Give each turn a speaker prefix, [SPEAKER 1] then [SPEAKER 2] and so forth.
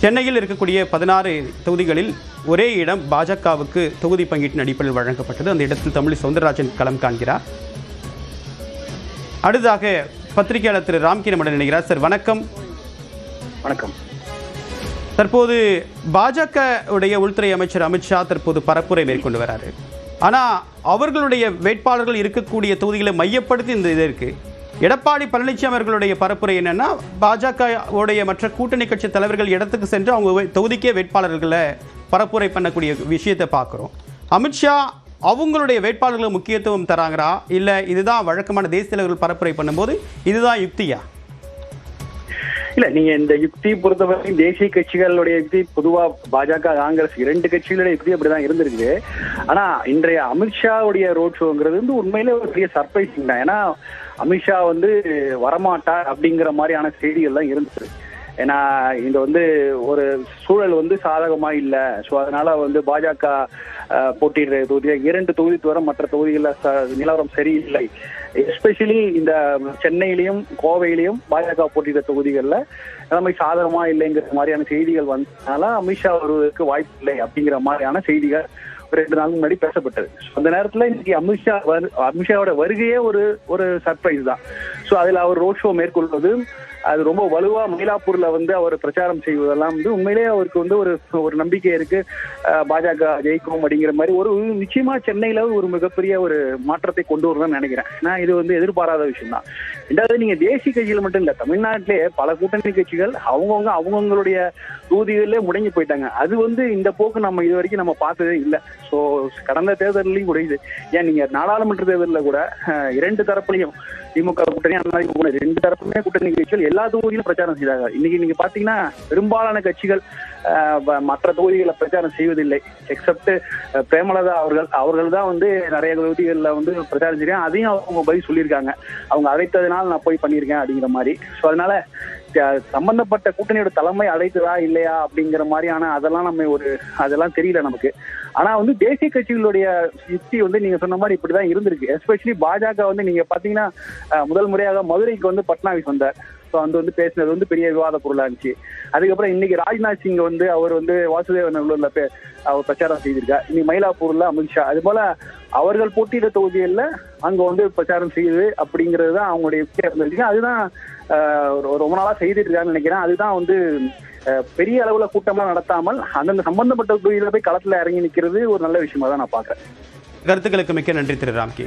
[SPEAKER 1] சென்னையில் இருக்கக்கூடிய 16 தொகுதிகளில் ஒரே இடம் பாஜகவுக்கு தொகுதி பங்கீட்டின் அடிப்படையில் வழங்கப்பட்டது. அந்த இடத்தில் தமிழிசை சவுந்தரராஜன் களம் காண்கிறார். அடுத்ததாக பத்திரிகையாளர் திரு ராம்கிரமணன் இணைகிறார். சார் வணக்கம்.
[SPEAKER 2] வணக்கம்.
[SPEAKER 1] தற்போது பாஜக உடைய உள்துறை அமைச்சர் அமித்ஷா தற்போது பரப்புரை மேற்கொண்டு வராரு. ஆனால் அவர்களுடைய வேட்பாளர்கள் இருக்கக்கூடிய தொகுதிகளை மையப்படுத்தி இந்த இது இருக்கு. எடப்பாடி பழனிசாமி அவர்களுடைய பரப்புரை என்னன்னா, பாஜக மற்ற கூட்டணி கட்சி தலைவர்கள் இடத்துக்கு சென்று அவங்க தொகுதிக்கே வேட்பாளர்களை பரப்புரை பண்ணக்கூடிய விஷயத்தை பார்க்குறோம். அமித்ஷா அவங்களுடைய வேட்பாளர்களுக்கு முக்கியத்துவம் தராங்களா, இல்லை இதுதான் வழக்கமான தேசிய தலைவர்கள் பரப்புரை பண்ணும்போது இதுதான் யுக்தியா?
[SPEAKER 2] இல்ல, நீங்க இந்த யுக்தி பொறுத்தவரை தேசிய கட்சிகளுடைய யுக்தி, பொதுவா பாஜக காங்கிரஸ் இரண்டு கட்சிகளுடைய யுக்தி அப்படிதான் இருந்திருக்கு. ஆனா இன்றைய அமித்ஷாவுடைய ரோட் ஷோங்கிறது உண்மையிலே ஒரு பெரிய சர்ப்ரைசிங் தான். ஏன்னா அமித்ஷா வரமாட்டார் அப்படிங்கிற மாதிரியான செய்திகள் தான் இருந்தது. ஏன்னா இந்த ஒரு சூழல் சாதகமா இல்லை. ஸோ அதனால பாஜக போட்டியிடுற தொகுதியில் 2 தொகுதி தவிர மற்ற தொகுதிகளில் நிலவரம் சரியில்லை. எஸ்பெஷலி இந்த சென்னையிலையும் கோவையிலையும் பாஜக போட்டியிடுற தொகுதிகளில் நிலைமை சாதகமா இல்லைங்கிற மாதிரியான செய்திகள் வந்ததுனால அமித்ஷா வருவதற்கு வாய்ப்பு இல்லை அப்படிங்கிற மாதிரியான செய்திகள் 2 நாளுக்கு முன்னாடி பேசப்பட்டது. அந்த நேரத்தில் இன்னைக்கு அமித்ஷாவோட வருகையே ஒரு சர்ப்ரைஸ் தான். ஸோ அதில் அவர் ரோட் ஷோ மேற்கொள்வது, அது ரொம்ப வலுவா மயிலாப்பூர்ல அவர் பிரச்சாரம் செய்வதெல்லாம் உண்மையிலேயே அவருக்கு ஒரு நம்பிக்கை இருக்கு, பாஜக ஜெயிக்கும் அப்படிங்கிற மாதிரி. நிச்சயமா சென்னையில ஒரு மிகப்பெரிய ஒரு மாற்றத்தை கொண்டு வரணும்னு நினைக்கிறேன். நான் இது எதிர்பாராத விஷயம் தான். ரெண்டாவது, நீங்க தேசிய கட்சிகள் மட்டும் இல்ல, தமிழ்நாட்டிலே பல கூட்டணி கட்சிகள் அவங்களுடைய தொகுதிகளிலே முடங்கி போயிட்டாங்க. அது இந்த போக்கு நம்ம இது வரைக்கும் நம்ம பார்த்ததே இல்லை. ஸோ கடந்த தேர்தலையும் கூட ஏன் நீங்க நாடாளுமன்ற தேர்தலில் கூட 2 தரப்புலையும் திமுக கூட்டணி, அதிமுக 2 தரப்புமே கூட்டணி கட்சிகள் எல்லா தொகுதியிலும் பிரச்சாரம் செய்தாங்க. இன்னைக்கு நீங்க பாத்தீங்கன்னா பெரும்பாலான கட்சிகள் மற்ற தொகுதிகளை பிரச்சாரம் செய்வதில்லை. எக்ஸப்ட் பிரேமலதா அவர்கள் தான் நிறைய தொகுதிகளில் பிரச்சாரம் செய்யறாங்க. அதையும் அவங்க பதில் சொல்லியிருக்காங்க, அவங்க அழைத்ததுனால நான் போய் பண்ணியிருக்கேன் அப்படிங்கிற மாதிரி. ஸோ அதனால சம்பந்தப்பட்ட கூட்டணியோட தலைமை அழைத்ததா இல்லையா அப்படிங்கிற மாதிரியான அதெல்லாம் தெரியல நமக்கு. ஆனா தேசிய கட்சிகளுடைய யுக்தி நீங்க சொன்ன மாதிரி இப்படிதான் இருந்திருக்கு. எஸ்பெஷலி பாஜக நீங்க பாத்தீங்கன்னா முதல் முறையாக மதுரைக்கு பட்னாவிஸ் வந்தார். ஸோ பேசினது பெரிய விவாத பொருளா இருந்துச்சு. அதுக்கப்புறம் இன்னைக்கு ராஜ்நாத் சிங் அவர் வாசுதேவ நல்லூர்ல அவர் பிரச்சாரம் செய்திருக்கார். இன்னைக்கு மயிலாப்பூர்ல அமித்ஷா, அது போல அவர்கள் போட்டியிட தொகுதிகளில் அங்க பிரச்சாரம் செய்யுது அப்படிங்கிறது தான் அவங்களுடைய யுக்தியா இருந்திருக்கு. அதுதான் ரொம்ப நாளா செய்துட்டு இருக்காங்கன்னு நினைக்கிறேன். அதுதான் பெரிய அளவுல கூட்டம்லாம் நடத்தாமல் அந்தந்த சம்பந்தப்பட்ட தொகுதியில போய் களத்துல இறங்கி நிற்கிறது ஒரு நல்ல விஷயமா தான் நான் பாக்குறேன்.
[SPEAKER 1] கருத்துக்களுக்கு மிக்க நன்றி திரு ராம்கி.